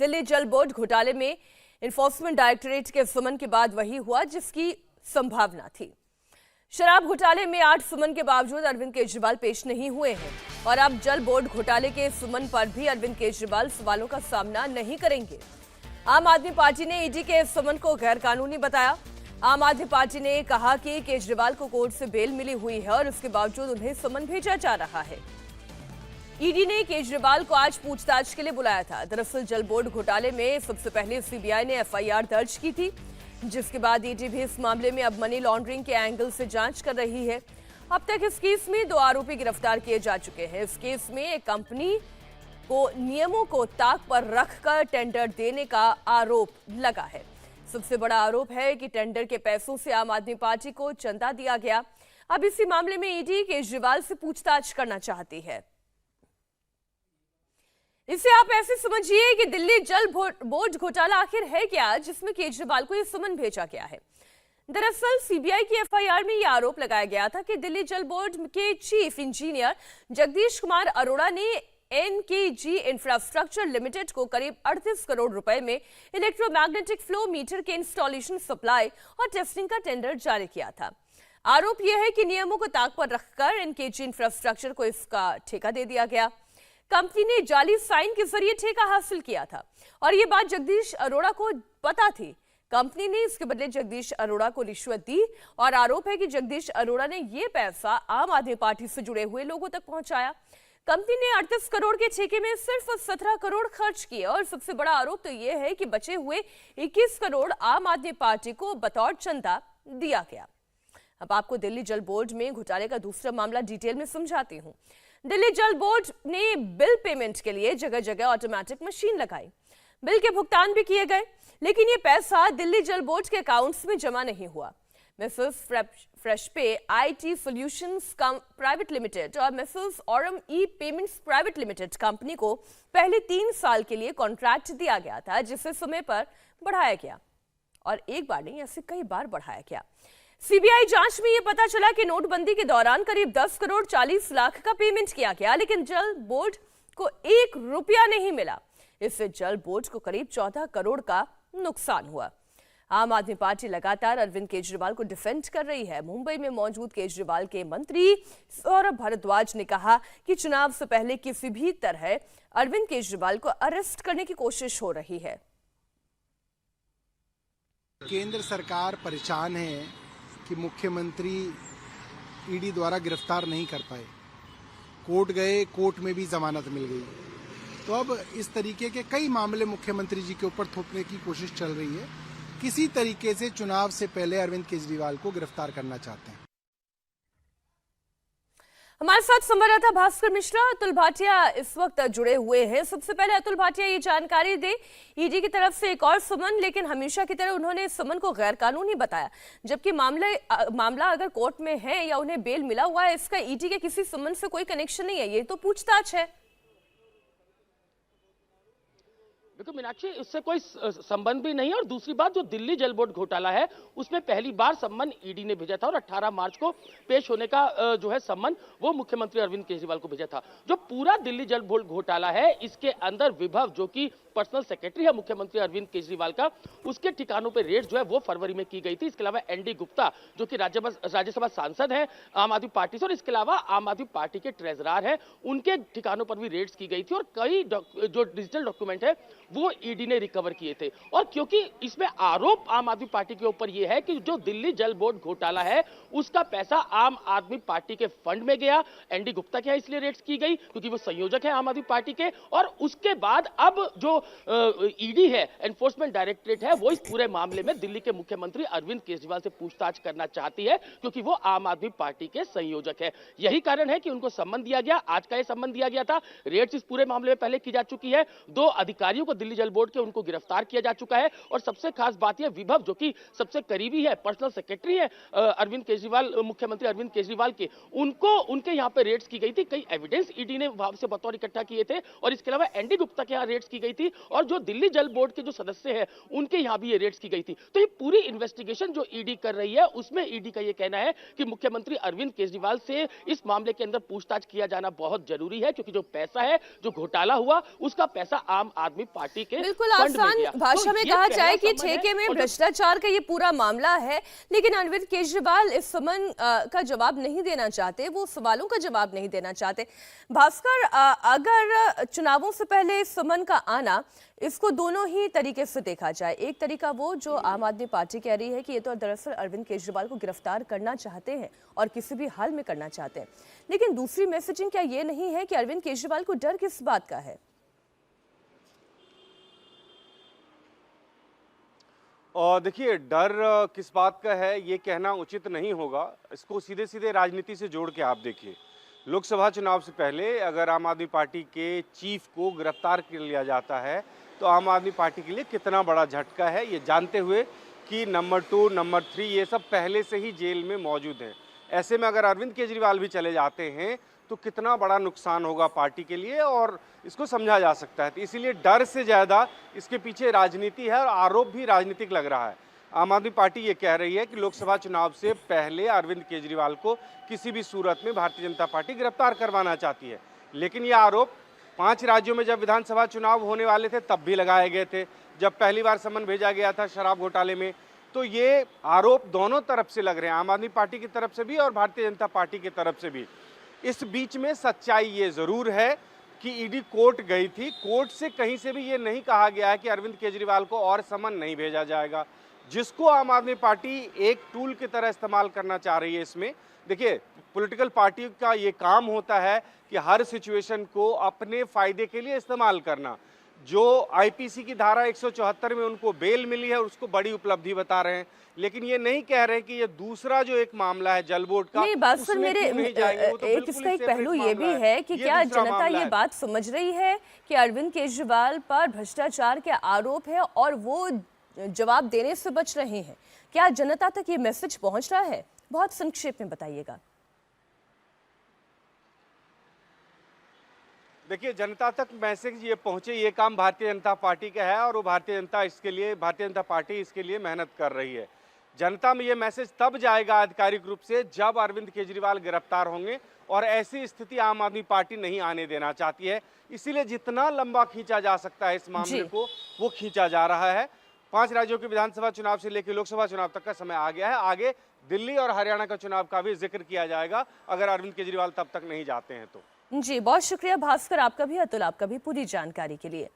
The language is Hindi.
दिल्ली जल बोर्ड घोटाले में एनफोर्समेंट डायरेक्टरेट के सुमन के बाद वही हुआ जिसकी संभावना थी। शराब घोटाले में 8 सुमन के बावजूद अरविंद केजरीवाल पेश नहीं हुए हैं और अब जल बोर्ड घोटाले के सुमन पर भी अरविंद केजरीवाल सवालों का सामना नहीं करेंगे। आम आदमी पार्टी ने ईडी के सुमन को गैरकानूनी बताया। आम आदमी पार्टी ने कहा कि केजरीवाल को कोर्ट से बेल मिली हुई है और उसके बावजूद उन्हें सुमन भेजा जा रहा है। ईडी ने केजरीवाल को आज पूछताछ के लिए बुलाया था। दरअसल जल बोर्ड घोटाले में सबसे पहले सीबीआई ने एफआईआर दर्ज की थी, जिसके बाद ईडी भी इस मामले में अब मनी लॉन्ड्रिंग के एंगल से जांच कर रही है। अब तक इस केस में 2 आरोपी गिरफ्तार किए जा चुके हैं। इस केस में एक कंपनी को नियमों को ताक पर रखकर टेंडर देने का आरोप लगा है। सबसे बड़ा आरोप है कि टेंडर के पैसों से आम आदमी पार्टी को चंदा दिया गया। अब इसी मामले में ईडी केजरीवाल से पूछताछ करना चाहती है। इसे आप ऐसे समझिए कि दिल्ली जल बोर्ड घोटाला आखिर है क्या, जिसमें केजरीवाल को यह सुमन भेजा गया है। दरअसल सीबीआई की एफआईआर में यह आरोप लगाया गया था कि दिल्ली जल बोर्ड के चीफ इंजीनियर जगदीश कुमार अरोड़ा ने एनकेजी इंफ्रास्ट्रक्चर लिमिटेड को करीब 38 करोड़ रुपए में इलेक्ट्रोमैग्नेटिक फ्लो मीटर के इंस्टॉलेशन, सप्लाई और टेस्टिंग का टेंडर जारी किया था। आरोप यह है कि नियमों को ताक पर रखकर एनकेजी इंफ्रास्ट्रक्चर को इसका ठेका दे दिया गया। कंपनी ने जाली साइन के जरिए ठेका हासिल किया था और यह बात जगदीश अरोड़ा को पता थी। कंपनी ने इसके बदले जगदीश अरोड़ा को रिश्वत दी और आरोप है कि जगदीश अरोड़ा ने यह पैसा आम आदमी पार्टी से जुड़े हुए लोगों तक पहुंचाया। कंपनी ने 38 करोड़ के ठेके में सिर्फ 17 करोड़ खर्च किए और सबसे बड़ा आरोप तो यह है कि बचे हुए 21 करोड़ आम आदमी पार्टी को बतौर चंदा दिया गया। अब आपको दिल्ली जल बोर्ड में घोटाले का दूसरा मामला डिटेल में समझाती हूं। दिल्ली जल बोर्ड ने बिल पेमेंट के लिए जगह जगह ऑटोमेटिक मशीन लगाई। बिल के भुगतान भी किए गए, लेकिन ये पैसा दिल्ली जल बोर्ड के अकाउंट्स में जमा नहीं हुआ। Mrs Freshpay IT solutions private limited और Mrs Aurum e payments private limited company को पहले 3 साल के लिए कॉन्ट्रैक्ट दिया गया था, जिसे समय पर बढ़ाया गया और एक बार नहीं, ऐसे कई बार बढ़ाया गया। सीबीआई जांच में यह पता चला कि नोटबंदी के दौरान करीब 10 करोड़ 40 लाख का पेमेंट किया गया, लेकिन जल बोर्ड को 1 रुपया नहीं मिला। इससे जल बोर्ड को करीब 14 करोड़ का नुकसान हुआ। आम आदमी पार्टी लगातार अरविंद केजरीवाल को डिफेंड कर रही है। मुंबई में मौजूद केजरीवाल के मंत्री सौरभ भारद्वाज ने कहा कि चुनाव से पहले किसी भी तरह अरविंद केजरीवाल को अरेस्ट करने की कोशिश हो रही है। केंद्र सरकार परेशान है कि मुख्यमंत्री ईडी द्वारा गिरफ्तार नहीं कर पाए। कोर्ट गए, कोर्ट में भी जमानत मिल गई। तो अब इस तरीके के कई मामले मुख्यमंत्री जी के ऊपर थोपने की कोशिश चल रही है। किसी तरीके से चुनाव से पहले अरविंद केजरीवाल को गिरफ्तार करना चाहते हैं। हमारे साथ संवाददाता भास्कर मिश्रा, अतुल भाटिया इस वक्त जुड़े हुए हैं। सबसे पहले अतुल भाटिया ये जानकारी दे, ईडी की तरफ से एक और सुमन, लेकिन हमेशा की तरह उन्होंने सुमन को गैरकानूनी बताया, जबकि मामला अगर कोर्ट में है या उन्हें बेल मिला हुआ है, इसका ईडी के किसी सुमन से कोई कनेक्शन नहीं है। ये तो पूछताछ है। देखो मीनाक्षी, इससे कोई संबंध भी नहीं है और दूसरी बात, जो दिल्ली जल बोर्ड घोटाला है उसमें पहली बार सम्मन ईडी ने भेजा था और 18 मार्च को पेश होने का जो है सम्मन वो मुख्यमंत्री अरविंद केजरीवाल को भेजा था। जो पूरा दिल्ली जल बोर्ड घोटाला है, इसके अंदर विभव, जो कि पर्सनल सेक्रेटरी है मुख्यमंत्री अरविंद केजरीवाल का, उसके ठिकानों पर रेड जो है वो फरवरी में की गई थी। इसके अलावा एनडी गुप्ता, जो कि राज्यसभा सांसद है आम आदमी पार्टी से, और इसके अलावा आम आदमी पार्टी के ट्रेजरर है, उनके ठिकानों पर भी रेड्स की गई थी और कई जो डिजिटल डॉक्यूमेंट है वो ईडी ने रिकवर किए थे। और क्योंकि इसमें आरोप आम आदमी पार्टी के ऊपर यह है कि जो दिल्ली जल बोर्ड घोटाला है उसका पैसा आम आदमी पार्टी के फंड में गया। एनडी गुप्ता के यहाँ इसलिए रेड्स की गई क्योंकि वो संयोजक है आम आदमी पार्टी के, और उसके बाद अब जो ईडी है, एनफोर्समेंट डायरेक्टरेट है, वो इस पूरे मामले में दिल्ली के मुख्यमंत्री अरविंद केजरीवाल से पूछताछ करना चाहती है, क्योंकि वो आम आदमी पार्टी के संयोजक है। यही कारण है कि उनको सम्मन दिया गया। आज का यह सम्मन दिया गया था। रेड्स इस पूरे मामले में पहले की जा चुकी है। 2 अधिकारियों को दिल्ली जल बोर्ड के उनको गिरफ्तार किया जा चुका है और सबसे खास बात यह, विभव जो कि सबसे करीबी है, पर्सनल सेक्रेटरी है अरविंद केजरीवाल, मुख्यमंत्री अरविंद केजरीवाल के, उनके यहाँ पे रेड्स की गई थी। कई एविडेंस ईडी ने वहां से बतौर इकट्ठा किए थे और इसके अलावा एनडी गुप्ता के यहाँ रेड्स की गई थी और जो दिल्ली जल बोर्ड के जो सदस्य हैं उनके यहाँ भी ये रेड्स की गई थी। तो ये पूरी इन्वेस्टिगेशन जो ईडी कर रही है उसमें ईडी का ये कहना है कि मुख्यमंत्री अरविंद केजरीवाल से इस मामले के अंदर पूछताछ किया जाना बहुत जरूरी है, क्योंकि जो पैसा है, जो घोटाला हुआ, उसका पैसा आम आदमी पार्टी पार्टी के बिल्कुल फंड में आसान गया। भाषा तो में ये कहा पहला जाए कि सम्मन है। ठेके में और जो भ्रष्टाचार का ये पूरा मामला है, लेकिन अरविंद केजरीवाल इस समन का जवाब नहीं देना चाहते, वो सवालों का जवाब नहीं देना चाहते। भास्कर, अगर चुनावों से पहले इस समन का आना, इसको दोनों ही तरीके से देखा जाए। एक तरीका वो जो आम आदमी पार्टी कह रही है कि ये तो दरअसल अरविंद केजरीवाल को गिरफ्तार करना चाहते हैं और किसी भी हाल में करना चाहते हैं, लेकिन दूसरी मैसेजिंग क्या ये नहीं है कि अरविंद केजरीवाल को डर किस बात का है? और देखिए, डर किस बात का है ये कहना उचित नहीं होगा। इसको सीधे सीधे राजनीति से जोड़ के आप देखिए। लोकसभा चुनाव से पहले अगर आम आदमी पार्टी के चीफ को गिरफ्तार कर लिया जाता है तो आम आदमी पार्टी के लिए कितना बड़ा झटका है, ये जानते हुए कि नंबर 2, नंबर 3 ये सब पहले से ही जेल में मौजूद हैं। ऐसे में अगर अरविंद केजरीवाल भी चले जाते हैं तो कितना बड़ा नुकसान होगा पार्टी के लिए, और इसको समझा जा सकता है। तो इसीलिए डर से ज़्यादा इसके पीछे राजनीति है और आरोप भी राजनीतिक लग रहा है। आम आदमी पार्टी ये कह रही है कि लोकसभा चुनाव से पहले अरविंद केजरीवाल को किसी भी सूरत में भारतीय जनता पार्टी गिरफ्तार करवाना चाहती है, लेकिन ये आरोप 5 राज्यों में जब विधानसभा चुनाव होने वाले थे तब भी लगाए गए थे, जब पहली बार समन भेजा गया था शराब घोटाले में। तो ये आरोप दोनों तरफ से लग रहे हैं, आम आदमी पार्टी की तरफ से भी और भारतीय जनता पार्टी की तरफ से भी। इस बीच में सच्चाई ये जरूर है कि ईडी कोर्ट गई थी, कोर्ट से कहीं से भी ये नहीं कहा गया है कि अरविंद केजरीवाल को और समन नहीं भेजा जाएगा, जिसको आम आदमी पार्टी एक टूल की तरह इस्तेमाल करना चाह रही है। इसमें देखिए, पॉलिटिकल पार्टी का ये काम होता है कि हर सिचुएशन को अपने फायदे के लिए इस्तेमाल करना। जो आईपीसी की धारा 174 में उनको बेल मिली है उसको बड़ी उपलब्धि बता रहे हैं, लेकिन ये नहीं कह रहे कि ये दूसरा जो एक मामला है जल बोर्ड का, नहीं, बात उसमें मेरे क्यों नहीं जाएंगे, वो तो बिल्कुल इसका ही एक सेपरेट पहलू ये मामला भी है कि ये क्या दूसरा जनता मामला ये है। बात समझ रही है कि अरविंद केजरीवाल पर भ्रष्टाचार के आरोप है और वो जवाब देने से बच रहे हैं? क्या जनता तक ये मैसेज पहुंच रहा है? बहुत संक्षेप में बताइएगा। देखिए, जनता तक मैसेज ये पहुंचे, ये काम भारतीय जनता पार्टी का है और वो भारतीय जनता पार्टी इसके लिए मेहनत कर रही है। जनता में ये मैसेज तब जाएगा आधिकारिक रूप से जब अरविंद केजरीवाल गिरफ्तार होंगे, और ऐसी स्थिति आम आदमी पार्टी नहीं आने देना चाहती है। इसीलिए जितना लंबा खींचा जा सकता है इस मामले को, वो खींचा जा रहा है। 5 राज्यों के विधानसभा चुनाव से लेकर लोकसभा चुनाव तक का समय आ गया है। आगे दिल्ली और हरियाणा का चुनाव का भी जिक्र किया जाएगा अगर अरविंद केजरीवाल तब तक नहीं जाते हैं तो। जी, बहुत शुक्रिया भास्कर आपका भी, अतुल आपका भी, पूरी जानकारी के लिए।